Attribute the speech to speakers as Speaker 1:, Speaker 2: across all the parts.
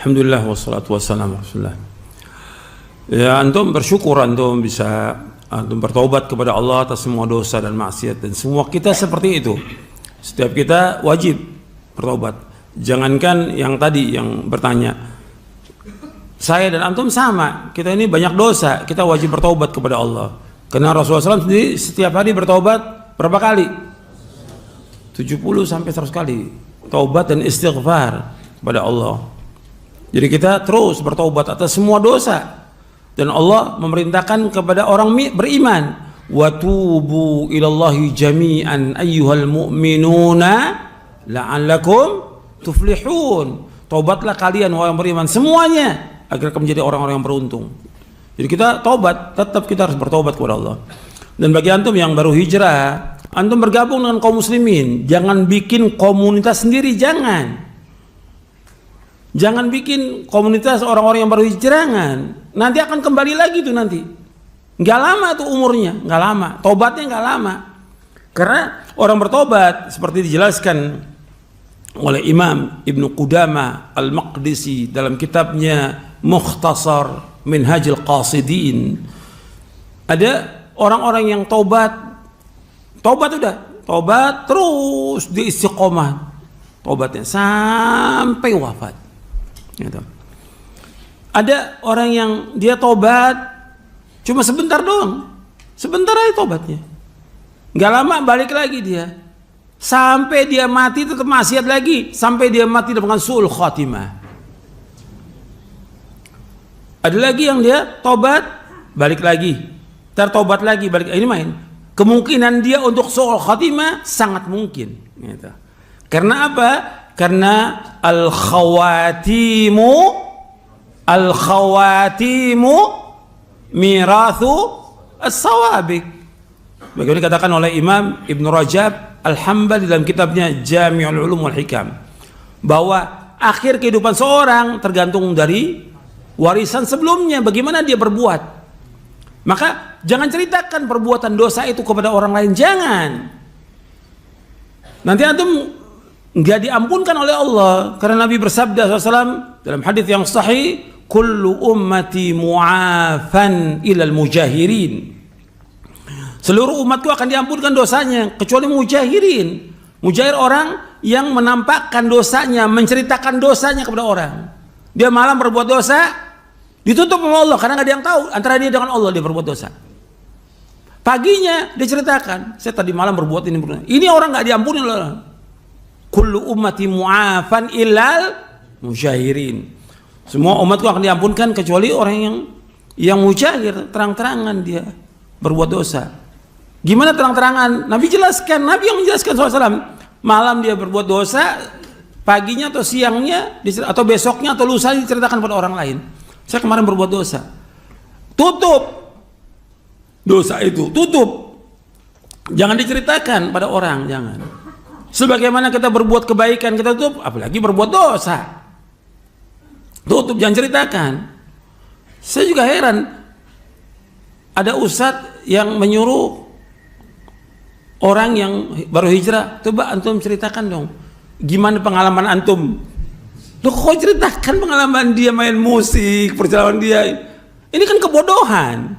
Speaker 1: Alhamdulillah wassalatu wassalamu Rasulullah. Ya, antum bersyukur antum bisa antum bertaubat kepada Allah atas semua dosa dan maksiat, dan semua kita seperti itu. Setiap kita wajib bertaubat. Jangankan yang tadi yang bertanya, saya dan antum sama, kita ini banyak dosa, kita wajib bertaubat kepada Allah. Karena Rasulullah SAW sendiri setiap hari bertaubat berapa kali? 70 sampai 100 kali taubat dan istighfar kepada Allah. Jadi kita terus bertaubat atas semua dosa, dan Allah memerintahkan kepada orang beriman, wa tubu ilallahi jami'an ayyuhal mu'minuna la'allakum tuflihun. Taubatlah kalian wahai yang beriman semuanya agar kamu menjadi orang-orang yang beruntung. Jadi kita taubat, tetap kita harus bertaubat kepada Allah. Dan bagi antum yang baru hijrah, antum bergabung dengan kaum muslimin, jangan bikin komunitas sendiri, jangan bikin komunitas orang-orang yang baru hijrah, nanti akan kembali lagi tuh nanti. Nggak lama tuh umurnya, nggak lama, tobatnya nggak lama. Karena orang bertobat seperti dijelaskan oleh Imam Ibnu Qudamah Al-Maqdisi dalam kitabnya Mukhtasar Minhajul Qasidin. Ada orang-orang yang tobat terus di istiqomah tobatnya sampai wafat. Gitu. Ada orang yang dia tobat cuma sebentar doang, sebentar aja tobatnya, nggak lama balik lagi dia, sampai dia mati tetap maksiat lagi, sampai dia mati dengan su'ul khatimah. Ada lagi yang dia tobat balik lagi, tertobat lagi balik, ini main. Kemungkinan dia untuk su'ul khatimah sangat mungkin. Gitu. Karena apa? Karena al-khawatimu mirathu as-sawabiq. Bagaimana dikatakan oleh Imam Ibn Rajab Al-Hambali dalam kitabnya Jami'ul Ulum wal Hikam, bahwa akhir kehidupan seorang tergantung dari warisan sebelumnya, bagaimana dia berbuat. Maka jangan ceritakan perbuatan dosa itu kepada orang lain, jangan. Nanti antum nggak diampunkan oleh Allah, karena Nabi bersabda SAW dalam hadis yang sahih, kullu ummati mu'afan ilal mujahirin. Seluruh umatku akan diampunkan dosanya kecuali mujahirin. Mujahir orang yang menampakkan dosanya, menceritakan dosanya kepada orang. Dia malam berbuat dosa, ditutup sama Allah karena nggak ada yang tahu antara dia dengan Allah dia berbuat dosa. Paginya dia ceritakan, saya tadi malam berbuat ini. Ini orang nggak diampuni oleh Allah. Kullu ummati mu'afan illal mujahirin. Semua umatku akan diampunkan kecuali orang yang mujahir, terang-terangan dia berbuat dosa. Gimana terang-terangan? Nabi jelaskan, Nabi yang menjelaskan SAW. Malam dia berbuat dosa, paginya atau siangnya atau besoknya atau lusa diceritakan pada orang lain. Saya kemarin berbuat dosa. Tutup dosa itu, tutup. Jangan diceritakan pada orang, jangan. Sebagaimana kita berbuat kebaikan kita tutup, apalagi berbuat dosa. Tutup, jangan ceritakan. Saya juga heran, ada ustadz yang menyuruh orang yang baru hijrah, coba antum ceritakan dong, gimana pengalaman antum. Loh, kok ceritakan pengalaman dia main musik, perjalanan dia? Ini kan kebodohan,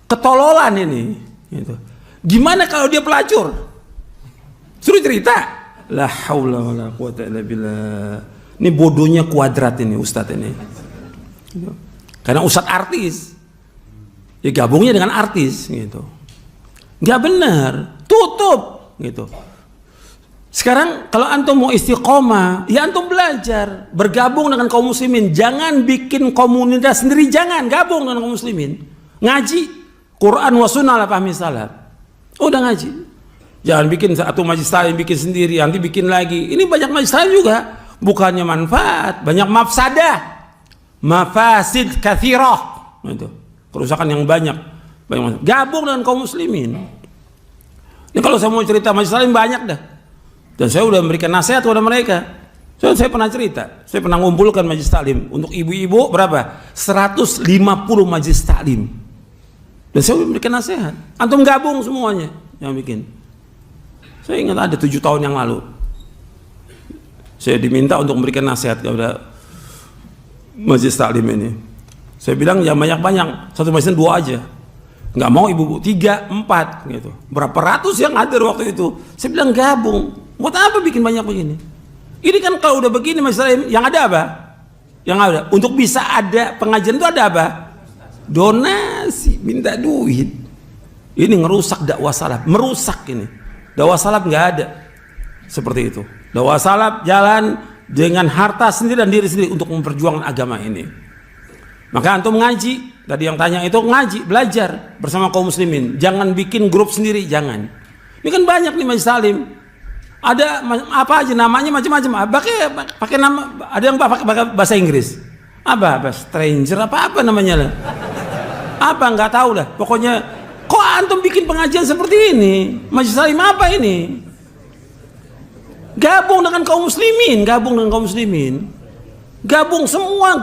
Speaker 1: ketololan ini. Gitu. Gimana kalau dia pelacur? Suruh cerita. La haula wala quwata illa billah. Ini bodohnya kuadrat ini ustadz ini. Karena ustadz artis, ya gabungnya dengan artis gitu. Nggak benar, tutup gitu. Sekarang kalau antum mau istiqomah, ya antum belajar, bergabung dengan kaum muslimin. Jangan bikin komunitas sendiri, jangan gabung dengan kaum muslimin. Ngaji Quran wa sunnah lah pahmi salaf. Udah ngaji. Jangan bikin satu majlis taklim bikin sendiri, nanti bikin lagi. Ini banyak majlis taklim juga, bukannya manfaat, banyak mafsadah, mafasid kathirah, itu kerusakan yang banyak. Gabung dengan kaum muslimin. Ini kalau saya mau cerita majlis taklim banyak dah, dan saya udah memberikan nasihat kepada mereka. Saya pernah cerita, saya pernah ngumpulkan majlis taklim untuk ibu-ibu berapa? 150 majlis taklim, dan saya memberikan nasihat. Antum gabung semuanya yang bikin. Saya ingat ada 7 tahun yang lalu, saya diminta untuk memberikan nasihat kepada Majelis Taklim ini. Saya bilang ya banyak-banyak, satu majelis 2 aja. Nggak mau ibu-ibu 3, 4 gitu. Berapa ratus yang hadir waktu itu. Saya bilang gabung. Buat apa bikin banyak begini? Ini kan kalau udah begini majelis taklim, yang ada apa? Yang ada untuk bisa ada pengajian itu ada apa? Donasi, minta duit. Ini ngerusak dakwah salaf, merusak ini. Dakwah salaf nggak ada seperti itu. Dakwah salaf jalan dengan harta sendiri dan diri sendiri untuk memperjuangkan agama ini. Maka antum ngaji, tadi yang tanya itu ngaji, belajar bersama kaum muslimin. Jangan bikin grup sendiri, jangan. Ini kan banyak nih majelis taklim. Ada apa aja namanya macam-macam. Pakai nama, ada yang pakai bahasa Inggris. Apa stranger apa namanya lah. Apa nggak tahu lah. Pokoknya kok antum bikin pengajian seperti ini? Majelis taklim apa ini? Gabung dengan kaum muslimin, gabung semua,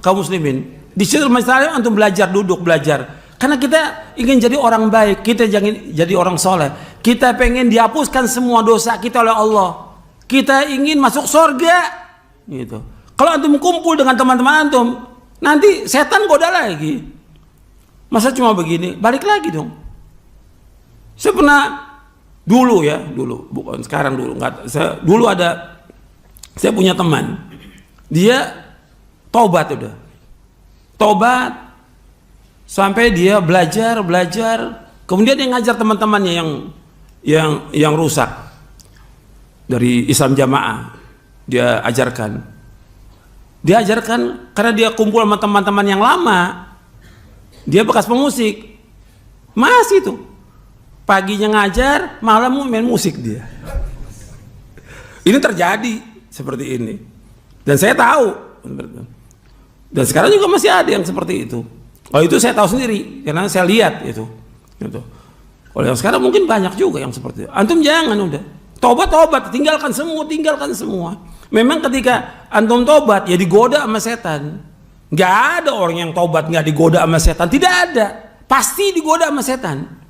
Speaker 1: kaum muslimin. Di situ majelis taklim antum belajar, duduk belajar. Karena kita ingin jadi orang baik, kita jangan jadi orang soleh. Kita pengen dihapuskan semua dosa kita oleh Allah. Kita ingin masuk surga, gitu. Kalau antum kumpul dengan teman-teman antum, nanti setan goda lagi. Masa cuma begini, balik lagi dong. Saya pernah dulu, bukan sekarang dulu, dulu saya punya teman, dia taubat sampai dia belajar, kemudian dia ngajar teman-temannya yang rusak dari Islam Jamaah, dia ajarkan karena dia kumpul sama teman-teman yang lama, dia bekas pemusik, masih tuh. Paginya ngajar, malam main musik dia. Ini terjadi seperti ini. Dan saya tahu. Dan sekarang juga masih ada yang seperti itu. Oh itu saya tahu sendiri, karena saya lihat itu. Kalau yang sekarang mungkin banyak juga yang seperti itu. Antum jangan udah. Tobat, tinggalkan semua. Memang ketika antum tobat, ya digoda sama setan. Nggak ada orang yang tobat nggak digoda sama setan. Tidak ada. Pasti digoda sama setan.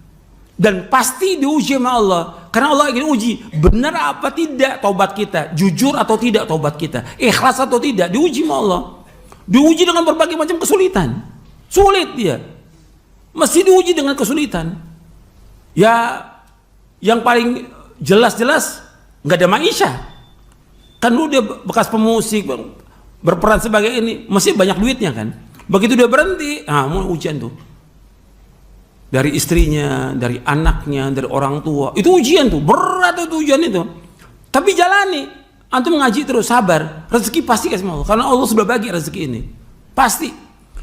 Speaker 1: Dan pasti diuji sama Allah, karena Allah ingin uji benar apa tidak taubat kita, jujur atau tidak taubat kita, ikhlas atau tidak, diuji sama Allah, diuji dengan berbagai macam kesulitan, sulit dia, mesti diuji dengan kesulitan. Ya, yang paling jelas nggak ada maisha, kan lu dia bekas pemusik, berperan sebagai ini, mesti banyak duitnya kan, begitu dia berhenti, mau ujian tuh. Dari istrinya, dari anaknya, dari orang tua. Itu ujian tuh, berat itu ujian itu. Tapi jalani, antum ngaji terus, sabar. Rezeki pasti kasih Allah, karena Allah sudah bagi rezeki ini. Pasti.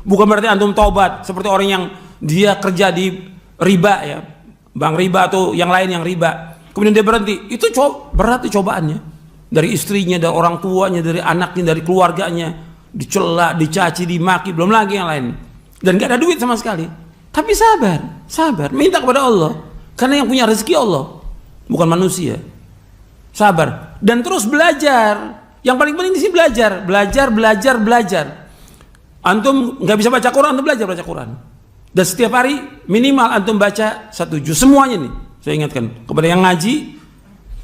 Speaker 1: Bukan berarti antum taubat seperti orang yang dia kerja di riba ya, bank riba atau yang lain yang riba. Kemudian dia berhenti. Itu berat itu cobaannya. Dari istrinya, dari orang tuanya, dari anaknya, dari keluarganya, dicela, dicaci, dimaki, belum lagi yang lain. Dan gak ada duit sama sekali. Tapi sabar, minta kepada Allah, karena yang punya rezeki Allah, bukan manusia. Sabar dan terus belajar. Yang paling penting di sini belajar. Antum nggak bisa baca Quran, antum belajar baca Quran. Dan setiap hari minimal antum baca 1 juz semuanya nih. Saya ingatkan kepada yang ngaji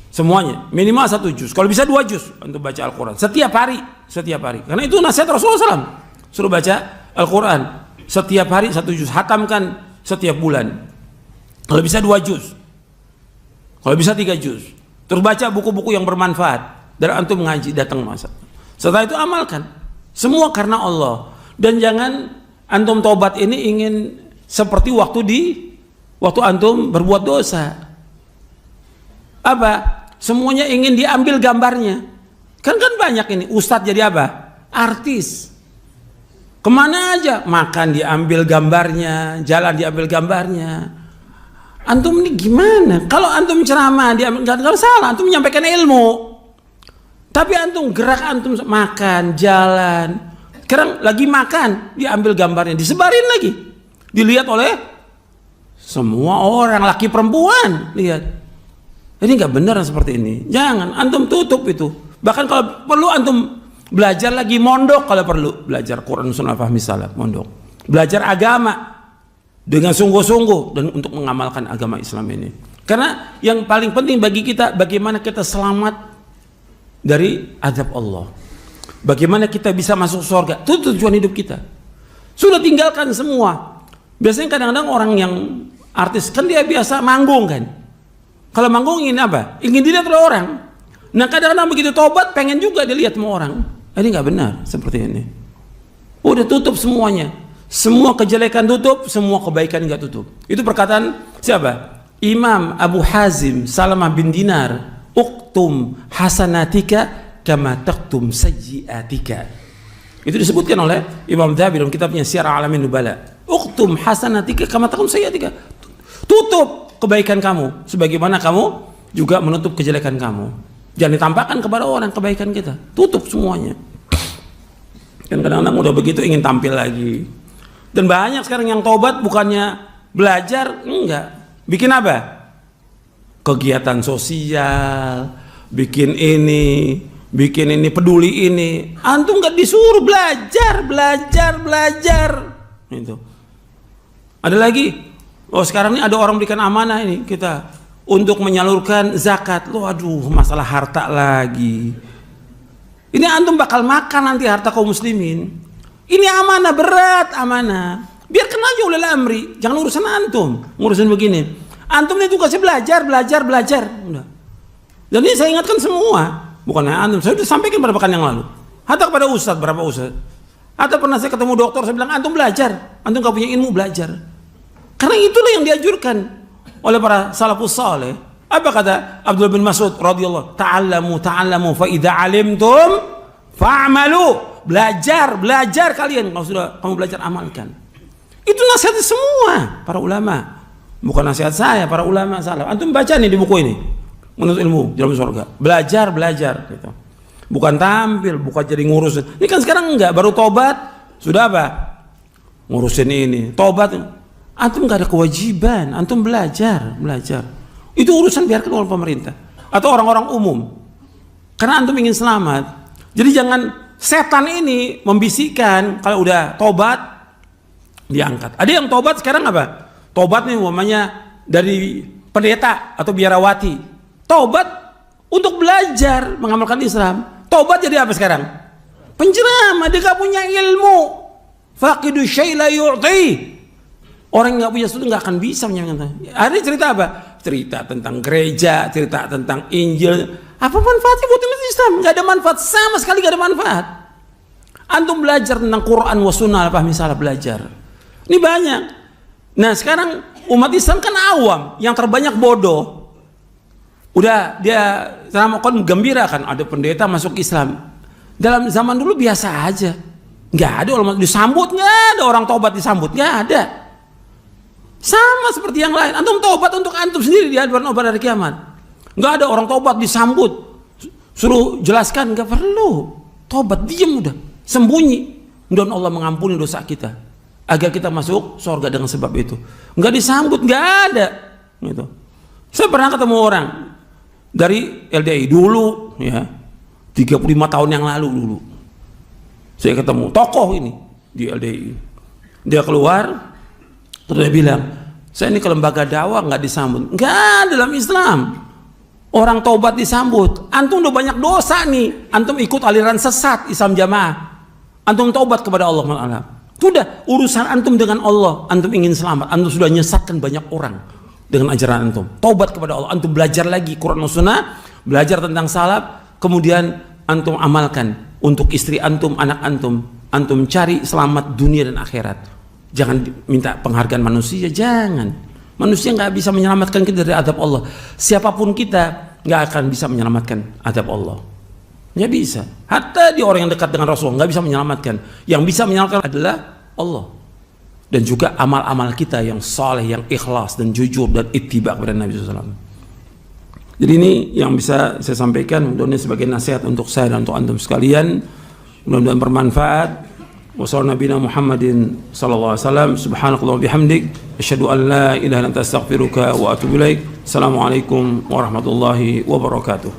Speaker 1: semuanya minimal 1 juz. Kalau bisa 2 juz antum baca Al-Quran setiap hari. Karena itu nasihat Rasulullah SAW. Suruh baca Al-Quran. Setiap hari 1 juz, hatamkan setiap bulan. Kalau bisa 2 juz, kalau bisa 3 juz. Terus baca buku-buku yang bermanfaat. Dan antum ngaji, datang masa. Setelah itu amalkan. Semua karena Allah. Dan jangan antum taubat ini ingin seperti waktu antum berbuat dosa. Apa? Semuanya ingin diambil gambarnya. Kan banyak ini. Ustadz jadi apa? Artis. Kemana aja makan diambil gambarnya, jalan diambil gambarnya. Antum ini gimana? Kalau antum ceramah diambil, nggak salah, antum menyampaikan ilmu. Tapi antum gerak, antum makan, jalan. Sekarang lagi makan, diambil gambarnya, disebarin lagi, dilihat oleh semua orang, laki perempuan, lihat. Ini nggak benar seperti ini. Jangan, antum tutup itu. Bahkan kalau perlu antum belajar lagi, mondok kalau perlu, belajar Quran Sunnah Fahmi Salaf, mondok, belajar agama dengan sungguh-sungguh dan untuk mengamalkan agama Islam ini. Karena yang paling penting bagi kita, bagaimana kita selamat dari azab Allah. Bagaimana kita bisa masuk surga? Itu tujuan hidup kita. Sudah tinggalkan semua. Biasanya kadang-kadang orang yang artis kan dia biasa manggung kan. Kalau manggung ingin apa? Ingin dilihat oleh orang. Nah kadang-kadang begitu tobat pengen juga dilihat sama orang. Ini nggak benar seperti ini. Udah tutup semuanya. Semua kejelekan tutup, semua kebaikan nggak tutup. Itu perkataan siapa? Imam Abu Hazim Salamah bin Dinar. Uktum hasanatika kama taktum sayyiatika. Itu disebutkan oleh Imam Dhahabi dalam kitabnya Syiar A'lamin Nubala. Uktum hasanatika kama taktum sayyiatika. Tutup kebaikan kamu sebagaimana kamu juga menutup kejelekan kamu. Jangan ditampakkan kepada orang kebaikan kita. Tutup semuanya. Dan kadang-kadang udah begitu ingin tampil lagi. Dan banyak sekarang yang tobat bukannya belajar, enggak. Bikin apa? Kegiatan sosial, bikin ini, peduli ini. Antum nggak disuruh belajar. Itu. Ada lagi. Oh sekarang ini ada orang berikan amanah ini kita untuk menyalurkan zakat. Loh aduh masalah harta lagi. Ini antum bakal makan nanti harta kaum muslimin. Ini amanah, berat amanah. Biarkan aja ulil amri, jangan urusan antum. Ngurusin begini. Antum ini tugasnya belajar. Udah. Dan ini saya ingatkan semua. Bukan antum, saya sudah sampaikan pada pekan yang lalu. Hatta kepada ustadz, berapa ustadz. Hatta pernah saya ketemu dokter, saya bilang antum belajar. Antum gak punya ilmu, belajar. Karena itulah yang dianjurkan oleh para salafus saleh. Apa kata Abdullah bin Mas'ud radhiyallahu, ta'allamu fa idza 'alimtum fa'malu. Belajar kalian. Kalau sudah kamu belajar, amalkan. Itu nasihat semua para ulama. Bukan nasihat saya, para ulama salaf. Antum baca nih di buku ini. Menuntut ilmu dalam surga. Belajar gitu. Bukan tampil, bukan jadi ngurus. Ini kan sekarang enggak, baru tobat sudah apa? Ngurusin ini. Tobat. Antum enggak ada kewajiban, antum belajar. Itu urusan biarkan oleh pemerintah atau orang-orang umum. Karena antum ingin selamat. Jadi jangan setan ini membisikkan kalau udah tobat diangkat. Ada yang tobat sekarang apa? Tobat nih umpamanya dari pendeta atau biarawati. Tobat untuk belajar mengamalkan Islam. Tobat jadi apa sekarang? Penceramah, dia gak punya ilmu. Faqidu syai' la yu'ti. Orang yang gak punya sesuatu gak akan bisa menyampaikan. Ada cerita apa? Cerita tentang gereja, cerita tentang Injil. Apa manfaatnya buat umat Islam? Gak ada manfaat, sama sekali gak ada manfaat. Antum belajar tentang Quran wa sunnah, apa misalnya belajar. Ini banyak. Nah sekarang umat Islam kan awam, yang terbanyak bodoh. Udah dia sama kon gembira kan ada pendeta masuk Islam. Dalam zaman dulu biasa aja. Nggak ada orang disambut, nggak ada orang tobat disambut, nggak ada. Sama seperti yang lain. Antum tobat untuk antum sendiri di hadapan Allah dari kiamat. Nggak ada orang tobat disambut. Suruh jelaskan, nggak perlu. Tobat diam udah, sembunyi. Mudah-mudahan Allah mengampuni dosa kita agar kita masuk surga dengan sebab itu. Nggak disambut, nggak ada. Gitu. Saya pernah ketemu orang dari LDI dulu, ya 35 tahun yang lalu dulu. Saya ketemu tokoh ini di LDI. Dia keluar, terus dia bilang, saya ini ke lembaga dakwah nggak disambut. Nggak, dalam Islam orang taubat disambut. Antum udah banyak dosa nih. Antum ikut aliran sesat Islam Jamaah. Antum taubat kepada Allah Ta'ala. Sudah urusan antum dengan Allah. Antum ingin selamat. Antum sudah nyesatkan banyak orang dengan ajaran antum. Taubat kepada Allah. Antum belajar lagi Quran dan Sunnah, belajar tentang salaf, kemudian antum amalkan untuk istri antum, anak antum. Antum cari selamat dunia dan akhirat. Jangan minta penghargaan manusia, jangan. Manusia nggak bisa menyelamatkan kita dari azab Allah. Siapapun kita nggak akan bisa menyelamatkan azab Allah. Nggak bisa. Hatta di orang yang dekat dengan Rasulullah nggak bisa menyelamatkan. Yang bisa menyelamatkan adalah Allah. Dan juga amal-amal kita yang saleh, yang ikhlas dan jujur dan ittiba kepada Nabi SAW. Jadi ini yang bisa saya sampaikan, mudah-mudahan sebagai nasihat untuk saya dan untuk antum sekalian, mudah-mudahan bermanfaat. Wassalamualaikum Muhammadin sallallahu alaihi wasallam. Subhanakallah wa bihamdik, asyhadu an la ilaha illa anta astaghfiruka wa atubu ilaik. Assalamualaikum warahmatullahi wabarakatuh.